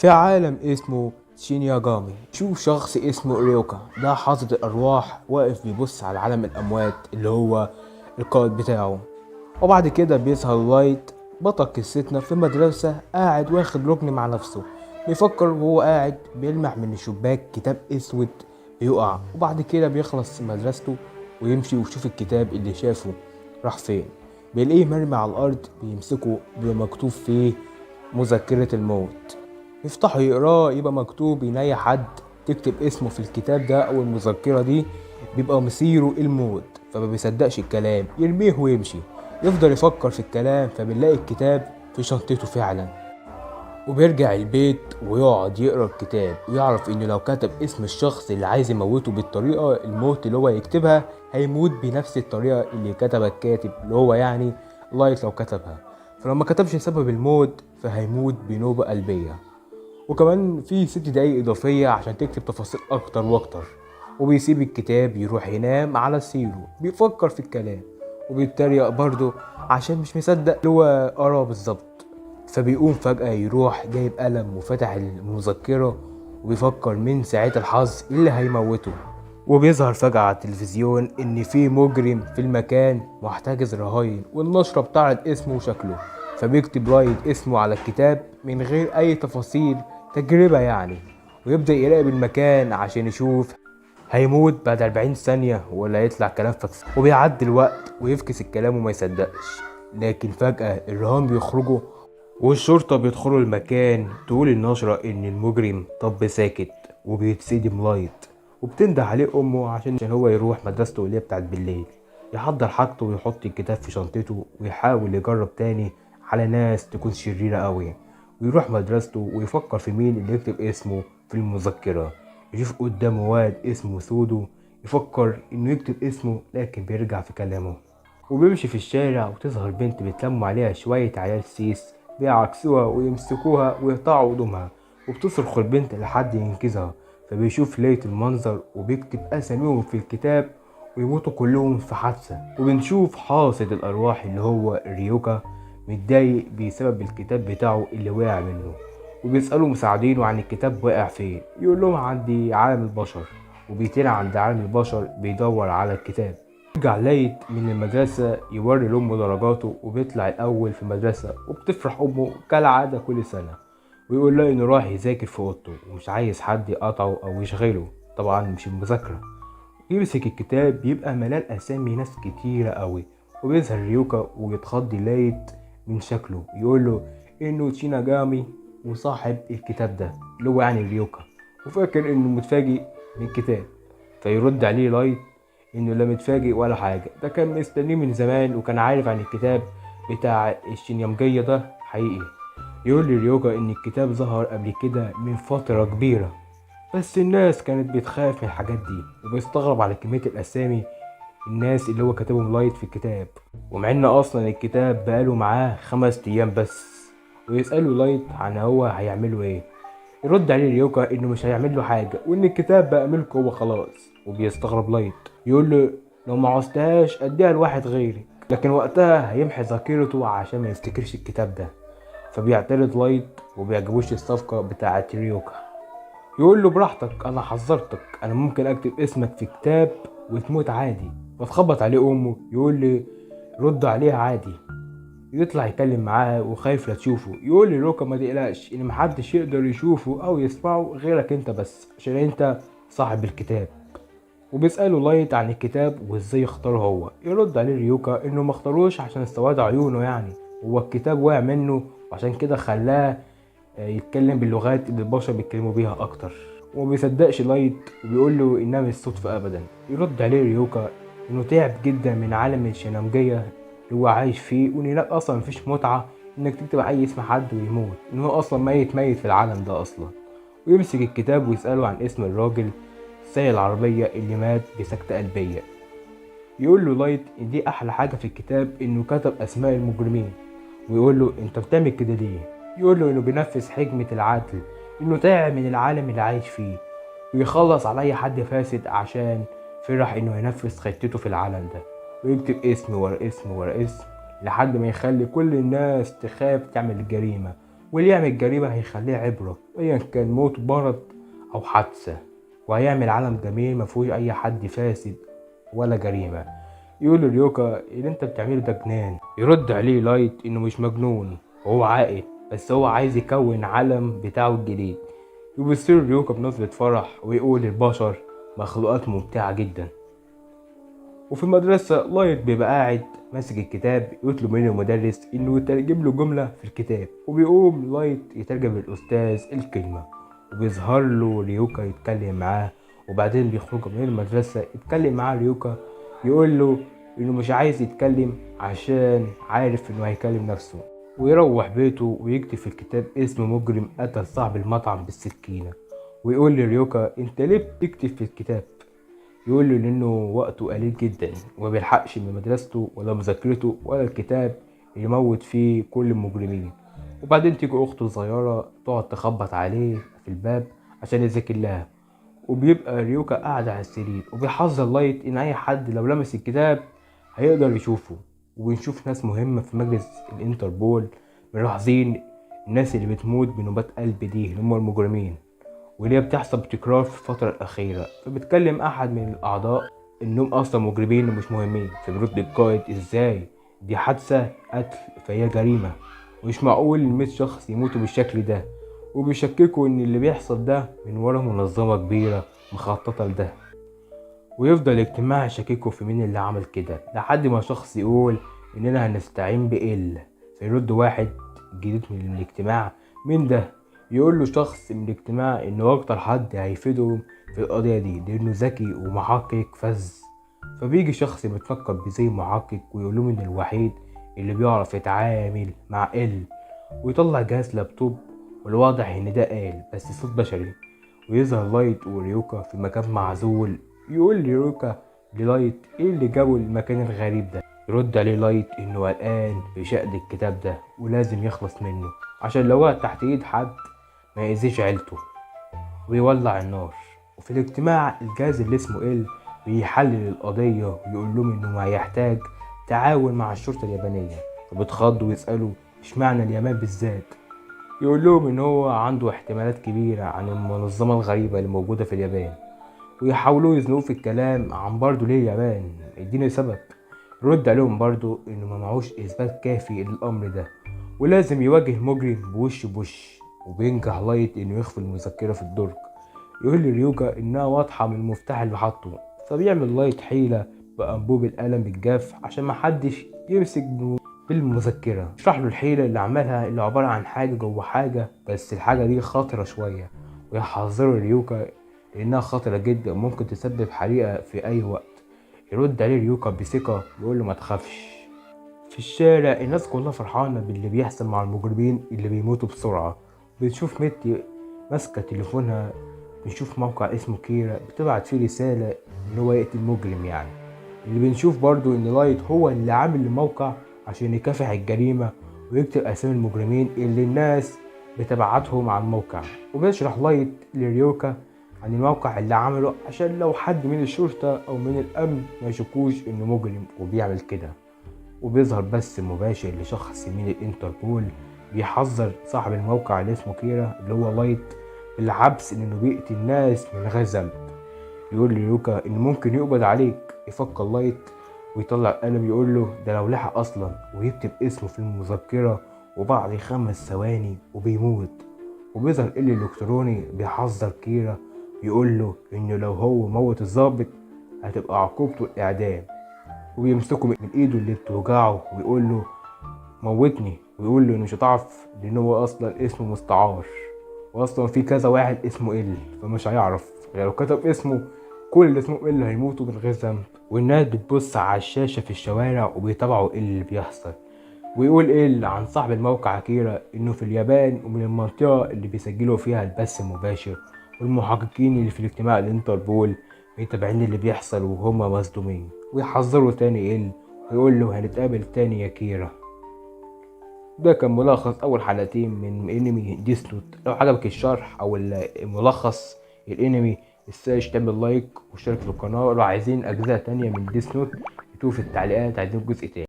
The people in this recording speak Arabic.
في عالم اسمه شينياجامي، شوف شخص اسمه ريوكا، ده حاطط الأرواح واقف بيبص على عالم الأموات اللي هو القائد بتاعه. وبعد كده بيظهر لايت بطل قصتنا في مدرسة قاعد واخد ركن مع نفسه، بيفكر وهو قاعد بيلمح من الشباك كتاب اسود بيقع. وبعد كده بيخلص مدرسته ويمشي ويشوف الكتاب اللي شافه راح فين. بيلاقيه مرمي على الأرض، بيمسكه بيبقى مكتوب فيه مذكرة الموت. يفتحوا يقراه، يبقى مكتوب ان اي حد تكتب اسمه في الكتاب ده او المذكرة دي بيبقى مصيره الموت. فما بيصدقش الكلام، يرميه ويمشي. يفضل يفكر في الكلام، فبنلاقي الكتاب في شنطته فعلا. وبيرجع البيت ويقعد يقرا الكتاب ويعرف انه لو كتب اسم الشخص اللي عايز يموته بالطريقة الموت اللي هو يكتبها، هيموت بنفس الطريقة اللي كتبها الكاتب اللي هو يعني لايت لو كتبها. فلو ما كتبش سبب الموت فهيموت بنوبة قلبية. وكمان في 6 دقايق إضافية عشان تكتب تفاصيل أكتر وأكتر. وبيسيب الكتاب يروح ينام على سريره، بيفكر في الكلام وبيتريق برضه عشان مش مصدق اللي هو قراه بالظبط. فبيقوم فجأة يروح جايب قلم وفتح المذكرة، وبيفكر من ساعة الحظ اللي هيموته. وبيظهر فجأة على التلفزيون إن في مجرم في المكان محتجز رهاين، والنشرة بتعرض اسمه وشكله. فبيكتب لايت اسمه على الكتاب من غير أي تفاصيل، تجربة يعني. ويبدأ يراقب المكان عشان يشوف هيموت بعد 40 ثانية ولا يطلع كلام فاكس. وبيعدي الوقت ويفكس الكلام وما يصدقش. لكن فجأة الرهان بيخرجوا والشرطة بيدخلوا المكان، تقول النشرة إن المجرم طب ساكت. وبيتصدم لايت وبتنده عليه أمه عشان هو يروح مدرسته اللي هي بتاعت بالليل، يحضر حاجته ويحط الكتاب في شنطته ويحاول يجرب تاني على ناس تكون شريرة قوي. ويروح مدرسته ويفكر في مين اللي يكتب اسمه في المذكرة. يشوف قدامه واد اسمه سودو، يفكر انه يكتب اسمه لكن بيرجع في كلامه. وبيمشي في الشارع وتظهر بنت بيتلموا عليها شوية عيال سيس، بيعكسوها ويمسكوها ويقطعوا هدومها. وبتصرخ البنت لحد ينقذها. فبيشوف ليلة المنظر وبيكتب أساميهم في الكتاب ويموتوا كلهم في حادثة. وبنشوف حاصد الأرواح اللي هو ريوكا متضايق بسبب الكتاب بتاعه اللي وقع منه. وبيسألوا مساعدينه عن الكتاب واقع فين، يقول لهم عند عالم البشر. وبيطير عند عالم البشر بيدور على الكتاب. يرجع لايت من المدرسة يوري لأمه درجاته، وبيطلع الأول في المدرسة. وبتفرح أمه كالعادة كل سنة، ويقول لها إنه راح يذاكر في أوضته ومش عايز حد يقاطعه أو يشغله، طبعا مش المذاكرة. يمسك الكتاب بيبقى ملان أسامي ناس كتيرة قوي. وبيظهر ريوكا ويتخض لايت من شكله، يقول له إنه تشيناجامي وصاحب الكتاب ده اللي هو يعني ريوكا، وفاكر إنه متفاجئ من الكتاب. فيرد عليه لايت إنه لا متفاجئ ولا حاجة، ده كان مستنيه من زمان وكان عارف عن الكتاب بتاع الشينيامجية ده حقيقي. يقول لي ريوكا إن الكتاب ظهر قبل كده من فترة كبيرة، بس الناس كانت بتخاف من الحاجات دي. وبيستغرب على كمية الأسامي الناس اللي هو كاتبهم لايت في الكتاب، ومع ان اصلا الكتاب بقاله معاه 5 ايام بس. ويسأله لايت عن هو هيعمله ايه، يرد عليه ريوكا انه مش هيعمل له حاجة وان الكتاب بقى ملكه هو خلاص. وبيستغرب لايت، يقول له لو ما عوزتهاش اديها لواحد غيري، لكن وقتها هيمحي ذاكرته عشان ما يفتكرش الكتاب ده. فبيعترض لايت وبيعجبوش الصفقة بتاعت ريوكا. يقول له براحتك، انا حذرتك، انا ممكن اكتب اسمك في كتاب وتموت عادي. فتخبط عليه امه، يقول لي رد عليها عادي. يطلع يتكلم معاها وخايف لا تشوفه. يقول لي روكا ما تقلقش ان محدش يقدر يشوفه او يسمعه غيرك انت بس، عشان انت صاحب الكتاب. وبيسأله لايت عن الكتاب وازاي اختاره هو. يرد عليه ريوكا انه ما اختاروش عشان سواد عيونه يعني، هو الكتاب وقع منه وعشان كده خلاه يتكلم باللغات اللي البشر بيتكلموا بيها اكتر. وما بيصدقش لايت وبيقول له انها مش صدفة ابدا. يرد عليه ريوكا انه تعب جدا من عالم الشينامجية اللي هو عايش فيه، وان هناك اصلا مفيش متعة انك تكتب اي اسم حد ويموت، ان هو اصلا ميت في العالم ده اصلا. ويمسك الكتاب ويسأله عن اسم الراجل سايق العربية اللي مات بسكتة قلبية. يقول له لايت ان دي احلى حاجة في الكتاب انه كتب اسماء المجرمين. ويقول له انت بتعمل كده ليه؟ يقول له انه بينفذ حكمة العدل، انه تعب من العالم اللي عايش فيه ويخلص على اي حد فاسد عشان فرح انه ينفذ خطته في العالم ده. ويكتب اسم ورا اسم ورا اسم لحد ما يخلي كل الناس تخاف تعمل الجريمة. واللي يعمل جريمة هيخليه عبرة ايا كان موت مرض او حادثة، وهيعمل عالم جميل مفيهوش اي حد فاسد ولا جريمة. يقول ريوكا اللي انت بتعمله ده جنان. يرد عليه لايت انه مش مجنون، هو عاقل، بس هو عايز يكون عالم بتاعه الجديد. يبص له ريوكا بنظرة فرح ويقول البشر مخلوقات ممتعة جدا. وفي المدرسة لايت بيبقى قاعد ماسك الكتاب، يطلب من المدرس انه يترجم له جملة في الكتاب، وبيقوم لايت يترجم للأستاذ الكلمة، وبيظهر له ريوكا يتكلم معاه. وبعدين بيخرج من المدرسة يتكلم معاه ريوكا، يقول له انه مش عايز يتكلم عشان عارف انه هيكلم نفسه، ويروح بيته ويكتب في الكتاب اسم مجرم قتل صاحب المطعم بالسكينة. ويقول لريوكا انت ليه بتكتب في الكتاب؟ يقول له لانه وقته قليل جدا وما بيلحقش من مدرسته ولا مذاكرته ولا الكتاب يموت فيه كل المجرمين. وبعدين تيجي اخته الصغيره تقعد تخبط عليه في الباب عشان يذاكر لها، وبيبقى ريوكا قاعد على السرير وبيحذر لايت ان اي حد لو لمس الكتاب هيقدر يشوفه. وبنشوف ناس مهمه في مجلس الانتربول ملاحظين الناس اللي بتموت بنوبات قلب دي اللي هم المجرمين، واللي هي بتحصل بتكرار في الفترة الأخيرة. فبتكلم أحد من الأعضاء إنهم أصلا مجرمين ومش مهمين، فبيرد القائد إزاي دي حادثة قتل، فهي جريمة ومش معقول 100 شخص يموتوا بالشكل ده. وبيشككوا إن اللي بيحصل ده من ورا منظمة كبيرة مخططة لده. ويفضل الاجتماع يشككوا في مين اللي عمل كده لحد ما شخص يقول إننا هنستعين بإل. فيرد واحد جديد من الاجتماع مين ده؟ يقول له شخص من الاجتماع انه اكتر حد هيفيدهم في القضية دي لانه ذكي ومحقق فذ. فبيجي شخص متنكر بزي محقق ويقول لهم ان الوحيد اللي بيعرف يتعامل مع ال، ويطلع جهاز لابتوب والواضح ان ده آل بس صوت بشري. ويظهر لايت وريوكا في مكان معزول. يقول لريوكا للايت ايه اللي جابه المكان الغريب ده؟ يرد عليه لايت انه قلقان بشأن الكتاب ده ولازم يخلص منه عشان لو وقع تحت ايد حد ما يأذيش عيلته، ويولع النار. وفي الاجتماع الجهاز اللي اسمه ال بيحلل القضية ويقول لهم انه ما يحتاج تعاون مع الشرطة اليابانية. فبتخضوا ويسألوا اشمعنى اليابان بالذات؟ يقول لهم ان هو عنده احتمالات كبيرة عن المنظمة الغريبة اللي موجودة في اليابان، ويحاولوا يزنقوه في الكلام عن برضه ليه اليابان، اديني سبب. رد عليهم برضه انه ما معهوش اثبات كافي للامر ده ولازم يواجه المجرم بوش بوش. وبينجح لايت انه يخفي المذكرة في الدرج. يقول لريوكا انها واضحة من المفتاح اللي حاطه، فبيعمل لايت حيلة بأنبوب القلم الجاف عشان محدش يمسك بالمذكرة. يشرح له الحيلة اللي عملها اللي عبارة عن حاجة جوه حاجة، بس الحاجة دي خطرة شوية ويحذره ريوكا لأنها خطرة جدا ممكن تسبب حريقة في أي وقت. يرد عليه ريوكا بثقة يقول له ما تخافش. في الشارع الناس كلها فرحانة باللي بيحصل مع المجرمين اللي بيموتوا بسرعة. بنشوف ميتي ماسكة تليفونها، بنشوف موقع اسمه كيرا بتبعت فيه رسالة ان هو يقتل مجرم يعني. اللي بنشوف برضو ان لايت هو اللي عامل الموقع عشان يكافح الجريمة ويكتب اسامي المجرمين اللي الناس بتبعتهم على الموقع. وبيشرح لايت لريوكا عن الموقع اللي عمله عشان لو حد من الشرطة او من الامن ما يشكوش انه مجرم وبيعمل كده. وبيظهر بث مباشر لشخص من الانتربول بيحذر صاحب الموقع اللي اسمه كيرا اللي هو لايت بالعبث انه بيقتل الناس من غير ذنب. يقول ليوكا ان ممكن يقبض عليك. يفكر لايت ويطلع قلم يقول له ده لو لحق اصلا، ويكتب اسمه في المذكرة وبعد 5 ثواني وبيموت. وبيظهر الالكتروني بيحذر كيرا يقول له انه لو هو موت الضابط هتبقى عقوبته الاعدام. وبيمسكه من ايده اللي بتوجعه ويقول له موتني، ويقول له انه مش هتعرف لان هو اصلا اسمه مستعار، واصلا في كذا واحد اسمه ال فمش هيعرف. لو كتب اسمه كل اللي اسمه ال هيموتوا من غير ذنب. والناس بتبص على الشاشة في الشوارع وبيتابعوا اللي بيحصل. ويقول ال عن صاحب الموقع كيرا انه في اليابان ومن المنطقة اللي بيسجلوا فيها البث المباشر، والمحققين اللي في الاجتماع الانتربول متابعين اللي بيحصل وهم مصدومين. ويحذروا تاني ال ويقول له هنتقابل تاني يا كيرا. ده كان ملخص اول حلقتين من انمي ديس نوت. لو عجبك الشرح او الملخص الانمي متنساش تعمل لايك واشترك في القناه. لو عايزين اجزاء تانية من ديس نوت اكتبوا في التعليقات عايزين جزء تاني.